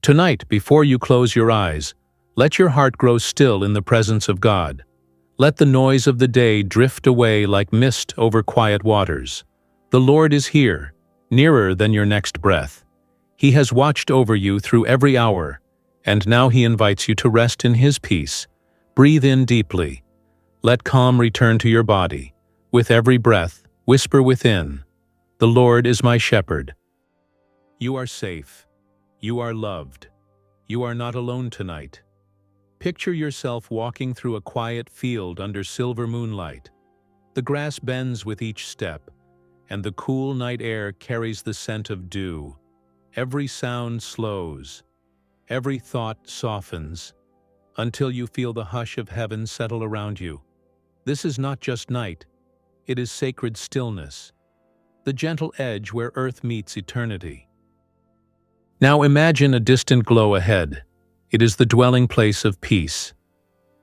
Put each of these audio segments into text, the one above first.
Tonight, before you close your eyes, let your heart grow still in the presence of God. Let the noise of the day drift away like mist over quiet waters. The Lord is here, nearer than your next breath. He has watched over you through every hour, and now He invites you to rest in His peace. Breathe in deeply. Let calm return to your body. With every breath, whisper within, "The Lord is my shepherd." You are safe. You are loved. You are not alone tonight. Picture yourself walking through a quiet field under silver moonlight. The grass bends with each step, and the cool night air carries the scent of dew. Every sound slows. Every thought softens, until you feel the hush of heaven settle around you. This is not just night. It is sacred stillness, the gentle edge where earth meets eternity. Now imagine a distant glow ahead. It is the dwelling place of peace,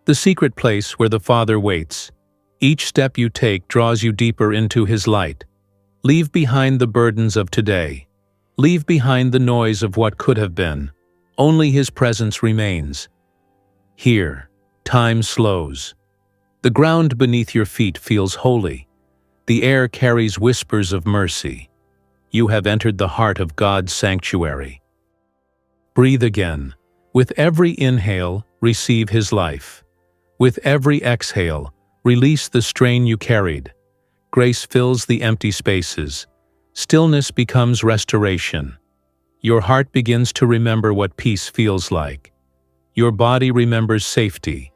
the secret place where the Father waits. Each step you take draws you deeper into His light. Leave behind the burdens of today. Leave behind the noise of what could have been. Only His presence remains. Here, time slows. The ground beneath your feet feels holy. The air carries whispers of mercy. You have entered the heart of God's sanctuary. Breathe again. With every inhale, receive His life. With every exhale, release the strain you carried. Grace fills the empty spaces. Stillness becomes restoration. Your heart begins to remember what peace feels like. Your body remembers safety.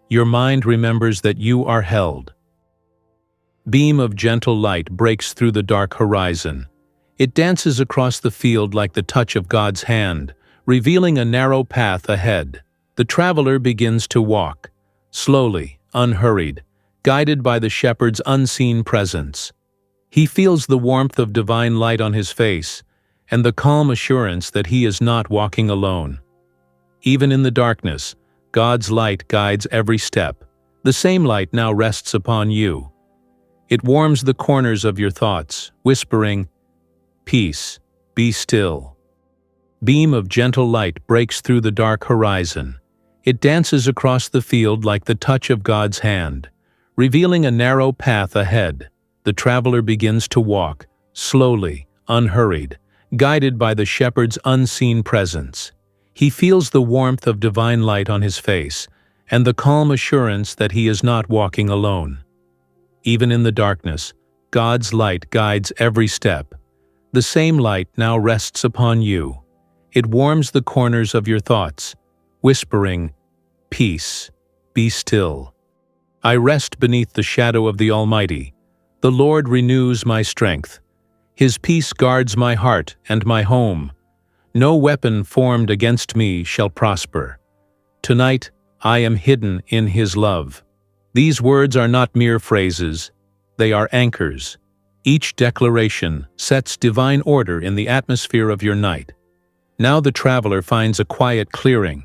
Your mind remembers that you are held. Beam of gentle light breaks through the dark horizon. It dances across the field like the touch of God's hand, revealing a narrow path ahead. The traveler begins to walk, slowly, unhurried, guided by the shepherd's unseen presence. He feels the warmth of divine light on his face, and the calm assurance that he is not walking alone. Even in the darkness, God's light guides every step. The same light now rests upon you. It warms the corners of your thoughts, whispering, "Peace, be still." Beam of gentle light breaks through the dark horizon. It dances across the field like the touch of God's hand, revealing a narrow path ahead. The traveler begins to walk, slowly, unhurried, guided by the shepherd's unseen presence. He feels the warmth of divine light on his face, and the calm assurance that he is not walking alone. Even in the darkness, God's light guides every step. The same light now rests upon you. It warms the corners of your thoughts, whispering, "Peace, be still." I rest beneath the shadow of the Almighty. The Lord renews my strength. His peace guards my heart and my home. No weapon formed against me shall prosper. Tonight, I am hidden in His love. These words are not mere phrases. They are anchors. Each declaration sets divine order in the atmosphere of your night. Now the traveler finds a quiet clearing,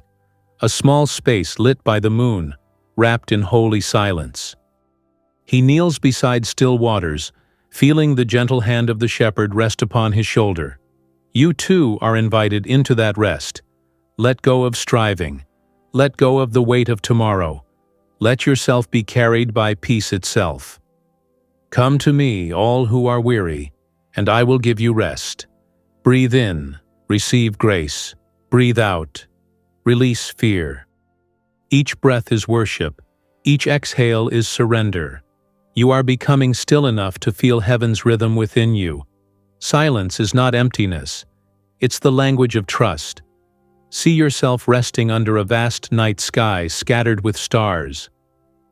a small space lit by the moon, wrapped in holy silence. He kneels beside still waters, feeling the gentle hand of the shepherd rest upon his shoulder. You too are invited into that rest. Let go of striving. Let go of the weight of tomorrow. Let yourself be carried by peace itself. Come to me, all who are weary, and I will give you rest. Breathe in. Receive grace. Breathe out. Release fear. Each breath is worship. Each exhale is surrender. You are becoming still enough to feel heaven's rhythm within you. Silence is not emptiness. It's the language of trust. See yourself resting under a vast night sky scattered with stars.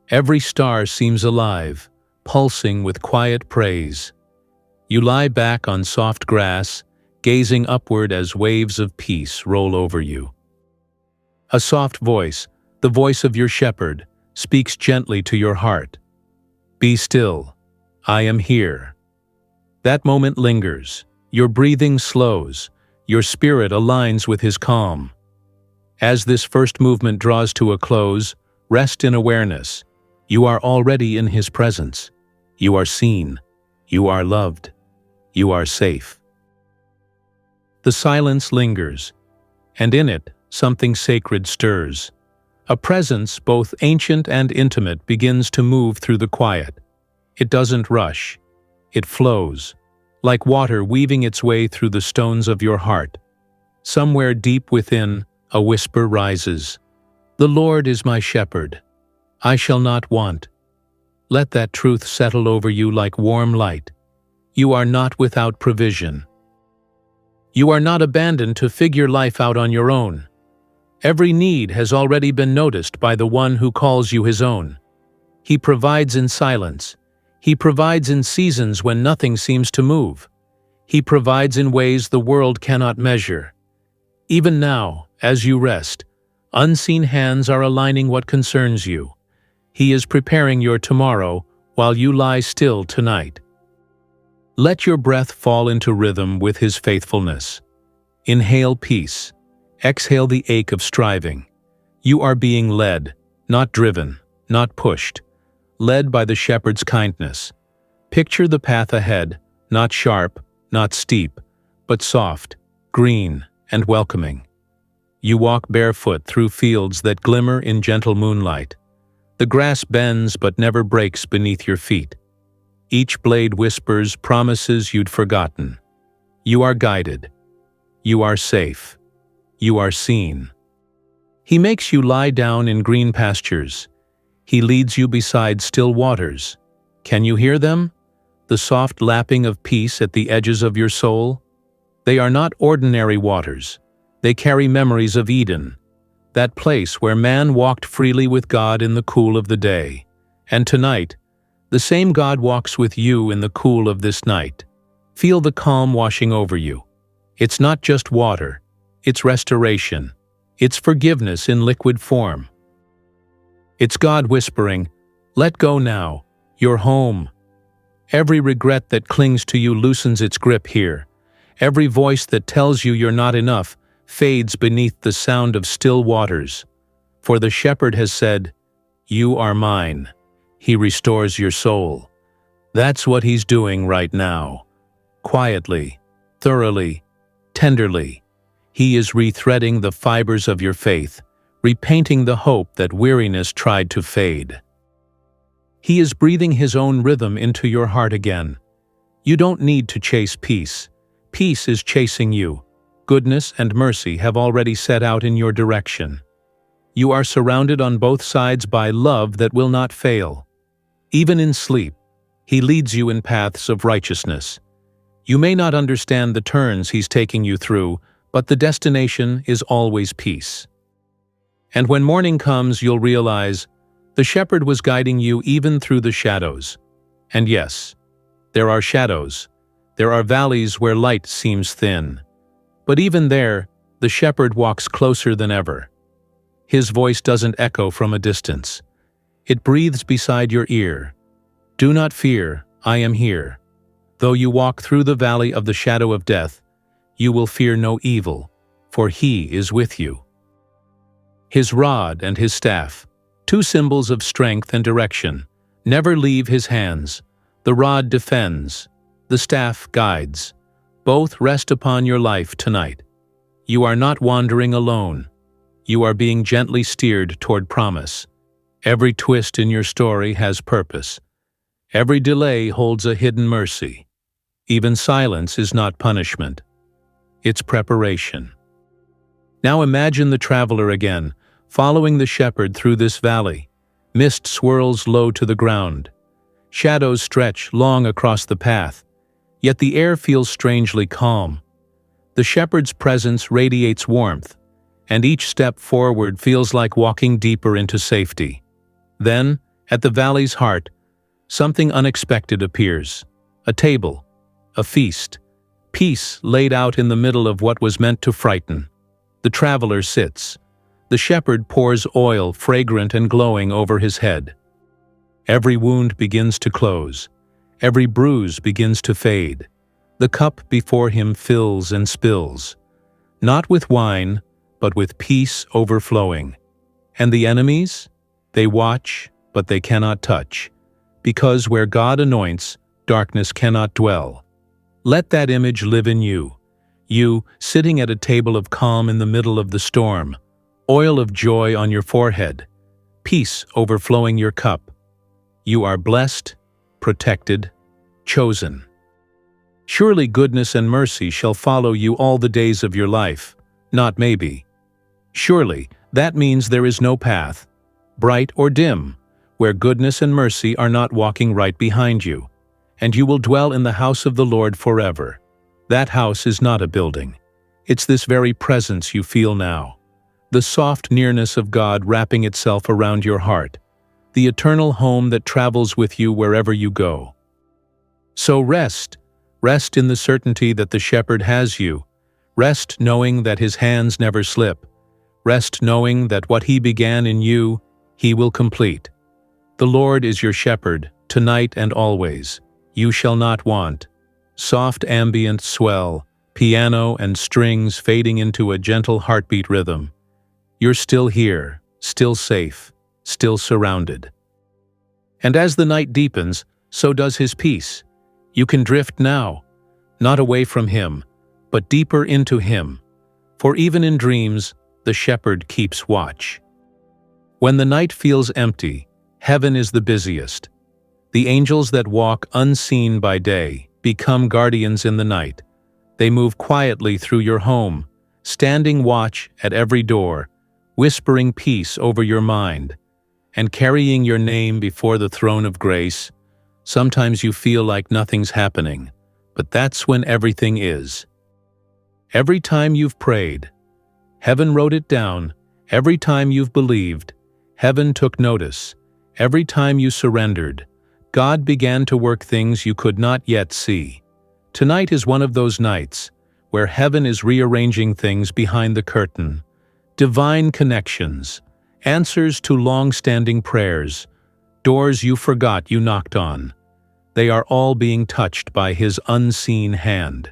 Every star seems alive, pulsing with quiet praise. You lie back on soft grass, gazing upward as waves of peace roll over you. A soft voice, the voice of your shepherd, speaks gently to your heart. Be still. I am here. That moment lingers. Your breathing slows. Your spirit aligns with His calm. As this first movement draws to a close, rest in awareness. You are already in His presence. You are seen. You are loved. You are safe. The silence lingers. and in it, something sacred stirs. A presence, both ancient and intimate, begins to move through the quiet. It doesn't rush. It flows, like water weaving its way through the stones of your heart. Somewhere deep within, a whisper rises. "The Lord is my shepherd. I shall not want." Let that truth settle over you like warm light. You are not without provision. You are not abandoned to figure life out on your own. Every need has already been noticed by the one who calls you his own. He provides in silence. He provides in seasons when nothing seems to move. He provides in ways the world cannot measure. Even now, as you rest, unseen hands are aligning what concerns you. He is preparing your tomorrow while you lie still tonight. Let your breath fall into rhythm with His faithfulness. Inhale peace. Exhale the ache of striving. You are being led, not driven, not pushed. Led by the shepherd's kindness. Picture the path ahead, not sharp, not steep, but soft, green, and welcoming. You walk barefoot through fields that glimmer in gentle moonlight. The grass bends but never breaks beneath your feet. Each blade whispers promises you'd forgotten. You are guided. You are safe. You are seen. He makes you lie down in green pastures. He leads you beside still waters. Can you hear them? The soft lapping of peace at the edges of your soul? They are not ordinary waters. They carry memories of Eden, that place where man walked freely with God in the cool of the day. And tonight, the same God walks with you in the cool of this night. Feel the calm washing over you. It's not just water. It's restoration. It's forgiveness in liquid form. It's God whispering, "Let go now. You're home." Every regret that clings to you loosens its grip here. Every voice that tells you you're not enough fades beneath the sound of still waters. For the shepherd has said, "You are mine." He restores your soul. That's what He's doing right now. Quietly, thoroughly, tenderly. He is rethreading the fibers of your faith, repainting the hope that weariness tried to fade. He is breathing His own rhythm into your heart again. You don't need to chase peace. Peace is chasing you. Goodness and mercy have already set out in your direction. You are surrounded on both sides by love that will not fail. Even in sleep, He leads you in paths of righteousness. You may not understand the turns He's taking you through, but the destination is always peace. And when morning comes, you'll realize the shepherd was guiding you even through the shadows. And yes, there are shadows. There are valleys where light seems thin. But even there, the shepherd walks closer than ever. His voice doesn't echo from a distance. It breathes beside your ear. "Do not fear, I am here. Though you walk through the valley of the shadow of death, you will fear no evil, for He is with you." His rod and His staff, two symbols of strength and direction, never leave His hands. The rod defends, the staff guides. Both rest upon your life tonight. You are not wandering alone. You are being gently steered toward promise. Every twist in your story has purpose. Every delay holds a hidden mercy. Even silence is not punishment. It's preparation. Now imagine the traveler again, following the shepherd through this valley. Mist swirls low to the ground. Shadows stretch long across the path, yet the air feels strangely calm. The shepherd's presence radiates warmth, and each step forward feels like walking deeper into safety. Then, at the valley's heart, something unexpected appears. A table, a feast, peace laid out in the middle of what was meant to frighten. The traveler sits. The shepherd pours oil fragrant and glowing over his head. Every wound begins to close. Every bruise begins to fade. The cup before him fills and spills, not with wine, but with peace overflowing. And the enemies? They watch, but they cannot touch, because where God anoints, darkness cannot dwell. Let that image live in you. You, sitting at a table of calm in the middle of the storm, oil of joy on your forehead, peace overflowing your cup. You are blessed, protected, chosen. Surely goodness and mercy shall follow you all the days of your life, not maybe. Surely, that means there is no path, bright or dim, where goodness and mercy are not walking right behind you, and you will dwell in the house of the Lord forever. That house is not a building. It's this very presence you feel now, the soft nearness of God wrapping itself around your heart, the eternal home that travels with you wherever you go. So rest in the certainty that the Shepherd has you. Rest knowing that his hands never slip. Rest knowing that what he began in you, he will complete. The Lord is your shepherd, tonight and always. You shall not want. Soft ambient swell, piano and strings fading into a gentle heartbeat rhythm. You're still here, still safe, still surrounded. And as the night deepens, so does his peace. You can drift now, not away from him, but deeper into him. For even in dreams, the shepherd keeps watch. When the night feels empty, heaven is the busiest. The angels that walk unseen by day become guardians in the night. They move quietly through your home, standing watch at every door, whispering peace over your mind, and carrying your name before the throne of grace. Sometimes you feel like nothing's happening, but that's when everything is. Every time you've prayed, heaven wrote it down. Every time you've believed, heaven took notice. Every time you surrendered, God began to work things you could not yet see. Tonight is one of those nights where heaven is rearranging things behind the curtain. Divine connections, answers to long-standing prayers, doors you forgot you knocked on. They are all being touched by his unseen hand.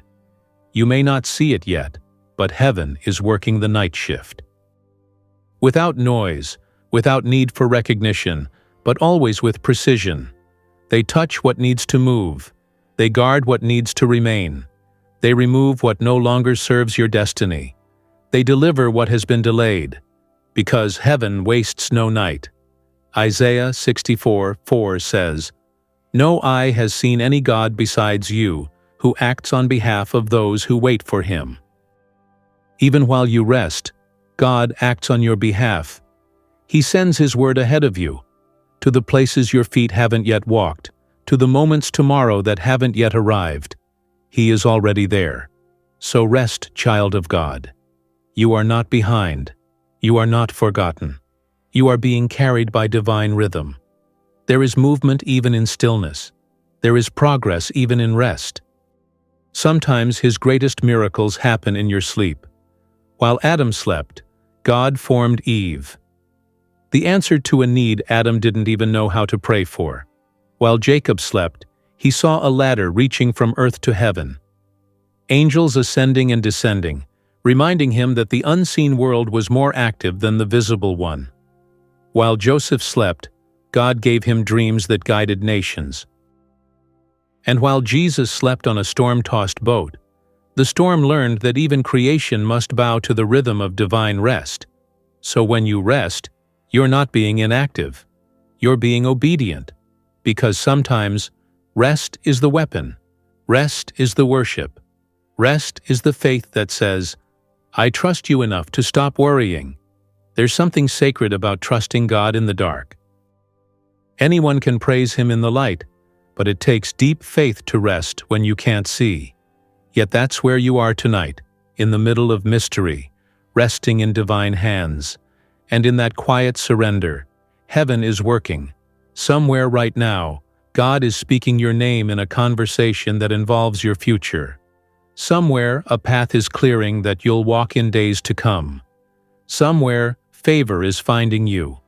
You may not see it yet, but heaven is working the night shift. Without noise, without need for recognition, but always with precision. They touch what needs to move. They guard what needs to remain. They remove what no longer serves your destiny. They deliver what has been delayed, because heaven wastes no night. Isaiah 64:4 says, "No eye has seen any God besides you, who acts on behalf of those who wait for him." Even while you rest, God acts on your behalf. He sends his word ahead of you, to the places your feet haven't yet walked, to the moments tomorrow that haven't yet arrived. He is already there. So rest, child of God. You are not behind. You are not forgotten. You are being carried by divine rhythm. There is movement even in stillness. There is progress even in rest. Sometimes his greatest miracles happen in your sleep. While Adam slept, God formed Eve. The answer to a need Adam didn't even know how to pray for. While Jacob slept, he saw a ladder reaching from earth to heaven. Angels ascending and descending, reminding him that the unseen world was more active than the visible one. While Joseph slept, God gave him dreams that guided nations. And while Jesus slept on a storm-tossed boat, the storm learned that even creation must bow to the rhythm of divine rest. So when you rest, you're not being inactive. You're being obedient. Because sometimes, rest is the weapon. Rest is the worship. Rest is the faith that says, I trust you enough to stop worrying. There's something sacred about trusting God in the dark. Anyone can praise him in the light, but it takes deep faith to rest when you can't see. Yet that's where you are tonight, in the middle of mystery, resting in divine hands. And in that quiet surrender, heaven is working. Somewhere right now, God is speaking your name in a conversation that involves your future. Somewhere, a path is clearing that you'll walk in days to come. Somewhere, favor is finding you,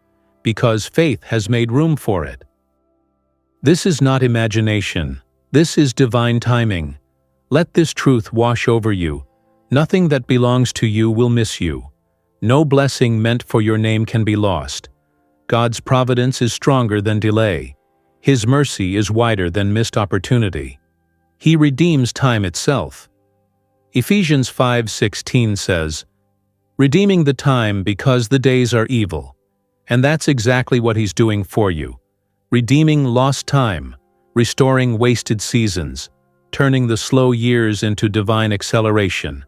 because faith has made room for it. This is not imagination. This is divine timing. Let this truth wash over you. Nothing that belongs to you will miss you. No blessing meant for your name can be lost. God's providence is stronger than delay. His mercy is wider than missed opportunity. He redeems time itself. Ephesians 5:16 says, "Redeeming the time because the days are evil." And that's exactly what He's doing for you. Redeeming lost time, restoring wasted seasons, turning the slow years into divine acceleration.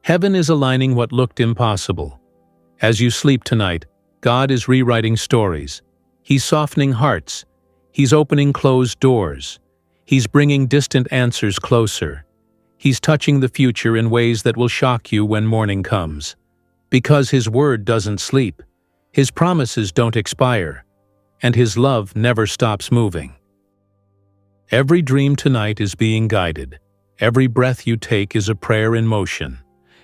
Heaven is aligning what looked impossible. As you sleep tonight, God is rewriting stories. He's softening hearts. He's opening closed doors. He's bringing distant answers closer. He's touching the future in ways that will shock you when morning comes. Because His word doesn't sleep, His promises don't expire, and His love never stops moving. Every dream tonight is being guided. Every breath you take is a prayer in motion.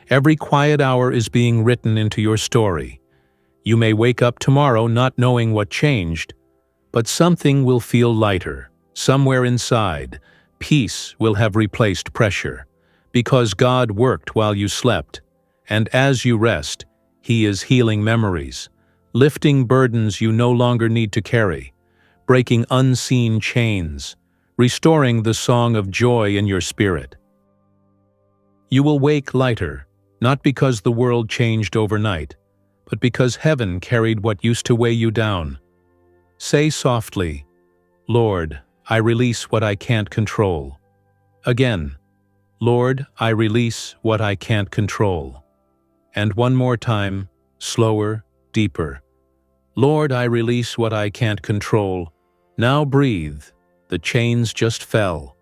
Every quiet hour is being written into your story. You may wake up tomorrow not knowing what changed, but something will feel lighter. Somewhere inside, peace will have replaced pressure, because God worked while you slept, and as you rest, He is healing memories, lifting burdens you no longer need to carry, breaking unseen chains, restoring the song of joy in your spirit. You will wake lighter, not because the world changed overnight, but because heaven carried what used to weigh you down. Say softly, "Lord, I release what I can't control." Again, "Lord, I release what I can't control." And one more time, slower, deeper. "Lord, I release what I can't control. Now breathe. The chains just fell."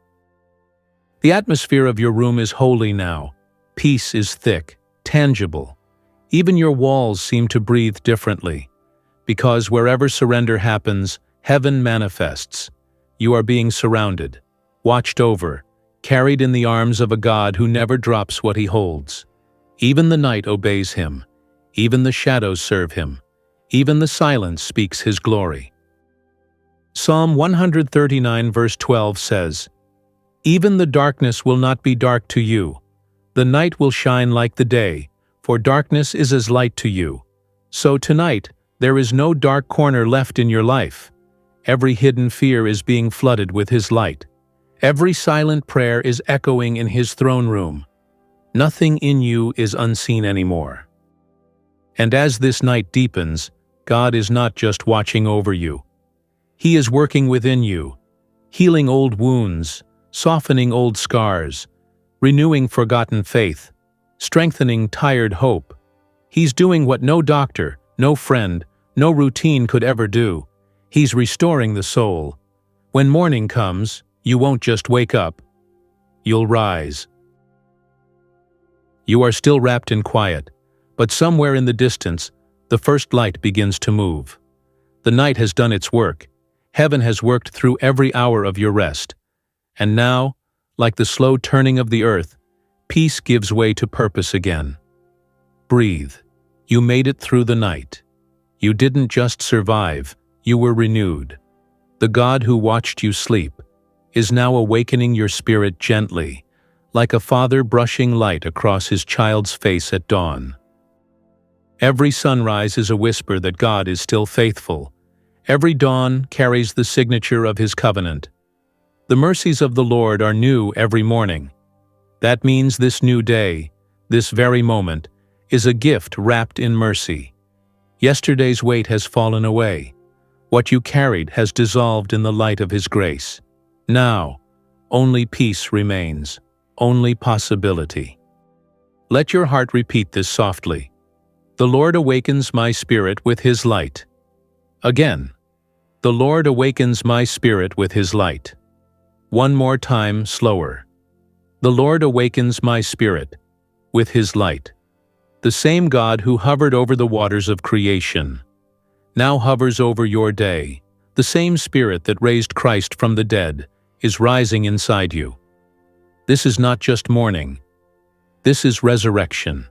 The atmosphere of your room is holy now. Peace is thick, tangible. Even your walls seem to breathe differently. Because wherever surrender happens, heaven manifests. You are being surrounded, watched over, carried in the arms of a God who never drops what He holds. Even the night obeys Him. Even the shadows serve Him. Even the silence speaks His glory. Psalm 139 verse 12 says, "Even the darkness will not be dark to you. The night will shine like the day, for darkness is as light to you." So tonight, there is no dark corner left in your life. Every hidden fear is being flooded with His light. Every silent prayer is echoing in His throne room. Nothing in you is unseen anymore. And as this night deepens, God is not just watching over you. He is working within you, healing old wounds, softening old scars, renewing forgotten faith, strengthening tired hope. He's doing what no doctor, no friend, no routine could ever do. He's restoring the soul. When morning comes, you won't just wake up. You'll rise. You are still wrapped in quiet, but somewhere in the distance, the first light begins to move. The night has done its work. Heaven has worked through every hour of your rest. And now, like the slow turning of the earth, peace gives way to purpose again. Breathe. You made it through the night. You didn't just survive, you were renewed. The God who watched you sleep is now awakening your spirit gently, like a father brushing light across his child's face at dawn. Every sunrise is a whisper that God is still faithful. Every dawn carries the signature of His covenant. The mercies of the Lord are new every morning. That means this new day, this very moment, is a gift wrapped in mercy. Yesterday's weight has fallen away. What you carried has dissolved in the light of His grace. Now, only peace remains, only possibility. Let your heart repeat this softly. The Lord awakens my spirit with His light. Again, the Lord awakens my spirit with His light. One more time, slower. The Lord awakens my spirit with His light. The same God who hovered over the waters of creation now hovers over your day. The same Spirit that raised Christ from the dead is rising inside you. This is not just morning. This is resurrection.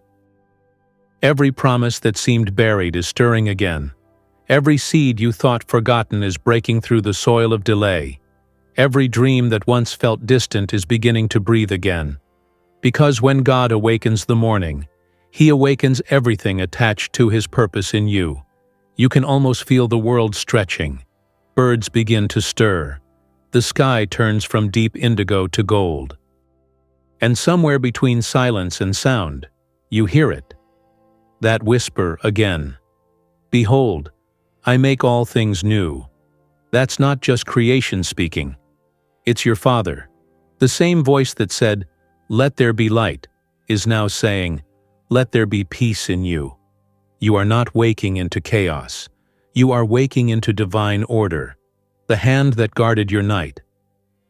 Every promise that seemed buried is stirring again. Every seed you thought forgotten is breaking through the soil of delay. Every dream that once felt distant is beginning to breathe again. Because when God awakens the morning, He awakens everything attached to His purpose in you. You can almost feel the world stretching. Birds begin to stir. The sky turns from deep indigo to gold. And somewhere between silence and sound, you hear it. That whisper again. Behold, I make all things new. That's not just creation speaking. It's your Father. The same voice that said, "Let there be light," is now saying, "Let there be peace in you." You are not waking into chaos. You are waking into divine order. The hand that guarded your night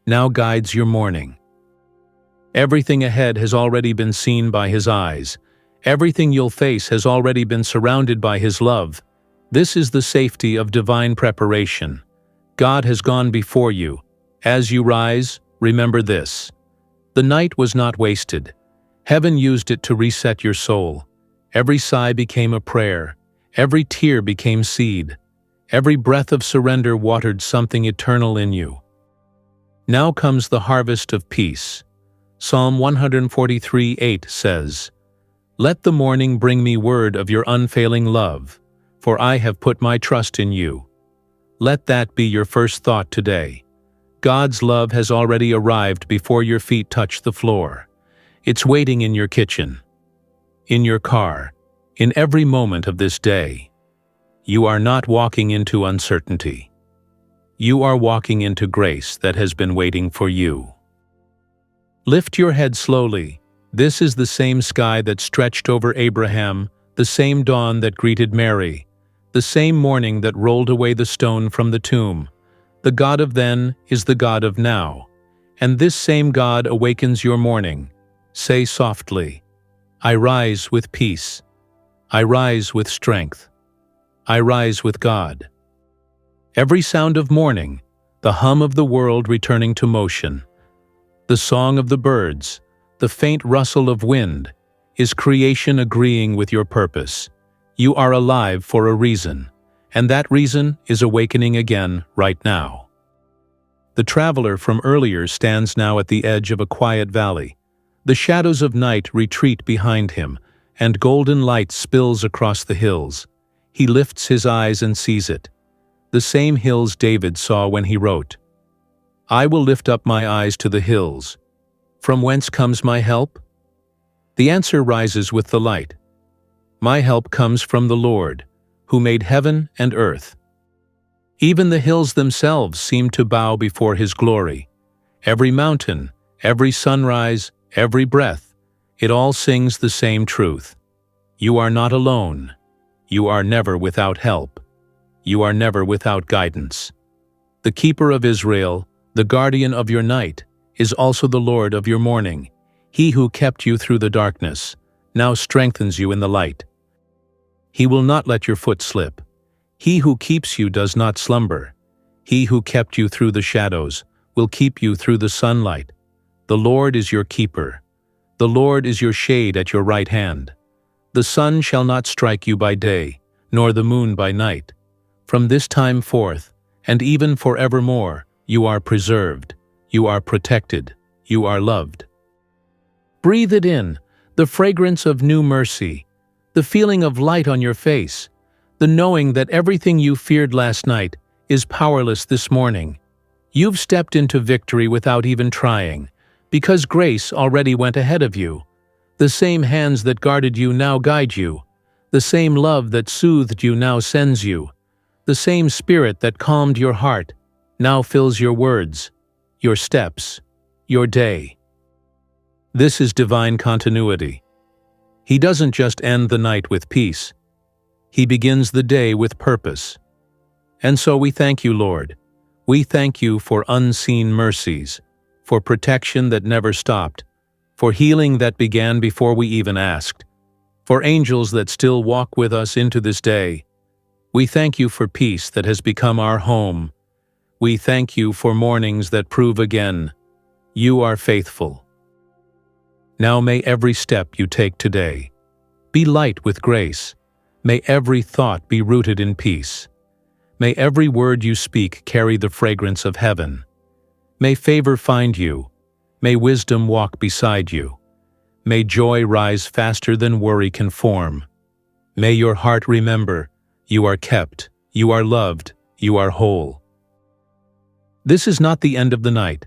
now guides your morning. Everything ahead has already been seen by His eyes. Everything you'll face has already been surrounded by His love. This is the safety of divine preparation. God has gone before you. As you rise, remember this. The night was not wasted. Heaven used it to reset your soul. Every sigh became a prayer. Every tear became seed. Every breath of surrender watered something eternal in you. Now comes the harvest of peace. Psalm 143:8 says, "Let the morning bring me word of your unfailing love, for I have put my trust in you." Let that be your first thought today. God's love has already arrived before your feet touch the floor. It's waiting in your kitchen, in your car, in every moment of this day. You are not walking into uncertainty. You are walking into grace that has been waiting for you. Lift your head slowly. This is the same sky that stretched over Abraham, the same dawn that greeted Mary, the same morning that rolled away the stone from the tomb. The God of then is the God of now, and this same God awakens your morning. Say softly, "I rise with peace. I rise with strength. I rise with God." Every sound of morning, the hum of the world returning to motion, the song of the birds, the faint rustle of wind, is creation agreeing with your purpose. You are alive for a reason, and that reason is awakening again right now. The traveler from earlier stands now at the edge of a quiet valley. The shadows of night retreat behind him, and golden light spills across the hills. He lifts his eyes and sees it. The same hills David saw when he wrote, "I will lift up my eyes to the hills. From whence comes my help?" The answer rises with the light. My help comes from the Lord, who made heaven and earth. Even the hills themselves seem to bow before His glory. Every mountain, every sunrise, every breath, it all sings the same truth. You are not alone. You are never without help. You are never without guidance. The keeper of Israel, the guardian of your night, is also the Lord of your morning. He who kept you through the darkness now strengthens you in the light. He will not let your foot slip. He who keeps you does not slumber. He who kept you through the shadows will keep you through the sunlight. The Lord is your keeper. The Lord is your shade at your right hand. The sun shall not strike you by day, nor the moon by night. From this time forth, and even forevermore, you are preserved, you are protected, you are loved. Breathe it in, the fragrance of new mercy, the feeling of light on your face, the knowing that everything you feared last night is powerless this morning. You've stepped into victory without even trying, because grace already went ahead of you. The same hands that guarded you now guide you. The same love that soothed you now sends you. The same Spirit that calmed your heart now fills your words, your steps, your day. This is divine continuity. He doesn't just end the night with peace. He begins the day with purpose. And so we thank you, Lord. We thank you for unseen mercies, for protection that never stopped, for healing that began before we even asked, for angels that still walk with us into this day. We thank you for peace that has become our home. We thank you for mornings that prove again, you are faithful. Now may every step you take today be light with grace. May every thought be rooted in peace. May every word you speak carry the fragrance of heaven. May favor find you. May wisdom walk beside you. May joy rise faster than worry can form. May your heart remember, you are kept, you are loved, you are whole. This is not the end of the night.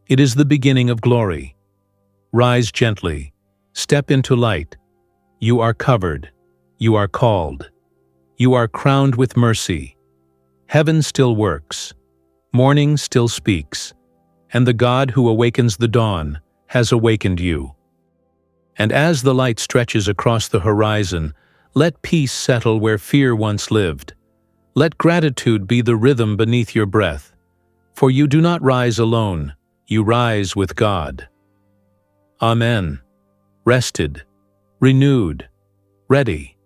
It is the beginning of glory. Rise gently. Step into light. You are covered. You are called. You are crowned with mercy. Heaven still works. Morning still speaks. And the God who awakens the dawn has awakened you. And as the light stretches across the horizon, let peace settle where fear once lived. Let gratitude be the rhythm beneath your breath. For you do not rise alone, you rise with God. Amen. Rested, renewed, ready.